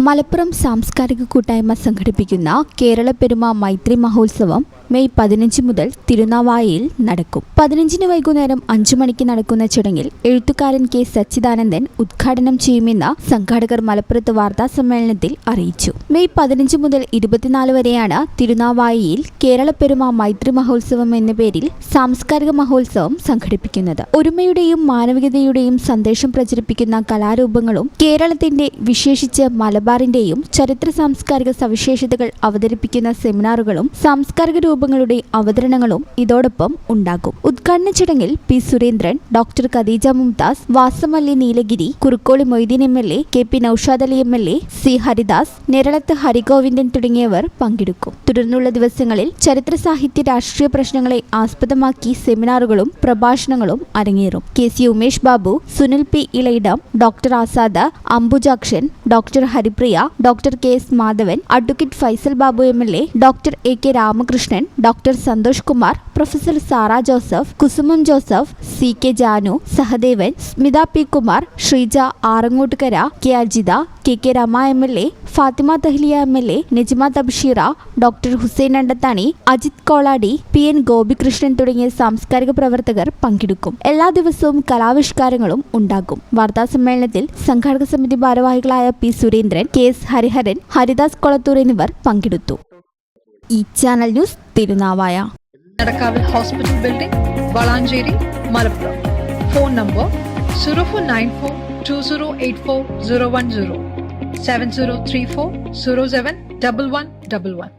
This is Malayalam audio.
മലപ്പുറം സാംസ്കാരിക കൂട്ടായ്മ സംഘടിപ്പിക്കുന്ന കേരള പെരുമ മൈത്രി മഹോത്സവം മെയ് 15 മുതൽ തിരുനാവായയിൽ നടക്കും. 15 വൈകുന്നേരം 5 മണിക്ക് നടക്കുന്ന ചടങ്ങിൽ എഴുത്തുകാരൻ കെ സച്ചിദാനന്ദൻ ഉദ്ഘാടനം ചെയ്യുമെന്ന് സംഘാടകർ മലപ്പുറത്ത് വാർത്താസമ്മേളനത്തിൽ അറിയിച്ചു. മെയ് 15 മുതൽ 24 വരെയാണ് തിരുനാവായയിൽ കേരള പെരുമ മൈത്രി മഹോത്സവം എന്ന പേരിൽ സാംസ്കാരിക മഹോത്സവം സംഘടിപ്പിക്കുന്നത്. ഒരുമയുടെയും മാനവികതയുടെയും സന്ദേശം പ്രചരിപ്പിക്കുന്ന കലാരൂപങ്ങളും കേരളത്തിന്റെ വിശേഷിച്ച് മലബാറിന്റെയും ചരിത്ര സാംസ്കാരിക സവിശേഷതകൾ അവതരിപ്പിക്കുന്ന സെമിനാറുകളും സാംസ്കാരിക രൂപങ്ങളുടെ അവതരണങ്ങളും ഇതോടൊപ്പം ഉണ്ടാകും. ഉദ്ഘാടന ചടങ്ങിൽ P Surendran, doctor Khadeeja Mumtaz, Vasamalli Neelagiri, Kurukkoli Moideen MLA, K P Noushad Ali MLA, C Haridas, Niralathu Harigovindan തുടങ്ങിയവർ പങ്കെടുക്കും. തുടർന്നുള്ള ദിവസങ്ങളിൽ ചരിത്ര സാഹിത്യ രാഷ്ട്രീയ പ്രശ്നങ്ങളെ ആസ്പദമാക്കി സെമിനാറുകളും പ്രഭാഷണങ്ങളും അരങ്ങേറും. K C Umesh Babu, Sunil P Ilayidam, doctor Azad, Ambujakshan, doctor Haripriya, doctor K S Madhavan, advocate Faisal Babu MLA, doctor A K Ramakrishnan, doctor Santhosh Kumar, professor Sara Joseph, Kusumam Joseph, C K Janu, Sahadevan, Smitha P Kumar, Sreeja Arangottukara, K Ajitha, K K Rema MLA, Fathima Thahiliya MLA, Najma Thabsheera, doctor Hussain Andathani, Ajith Koladi, P N Gopikrishnan തുടങ്ങിയ സാംസ്കാരിക പ്രവർത്തകർ പങ്കെടുക്കും. എല്ലാ ദിവസവും കലാവിഷ്കാരങ്ങളും ഉണ്ടാകും. വാർത്താസമ്മേളനത്തിൽ സംഘാടക സമിതി ഭാരവാഹികളായ P Surendran, K S Hariharan, Haridas Kolathur എന്നിവർ പങ്കെടുത്തു. ഈ ചാനൽ ന്യൂസ് തിരുനാവായ. നടക്കാവിൽ hospital building, Valanchery, Malappuram. Phone number 0494 2084 010 7034 07 1111.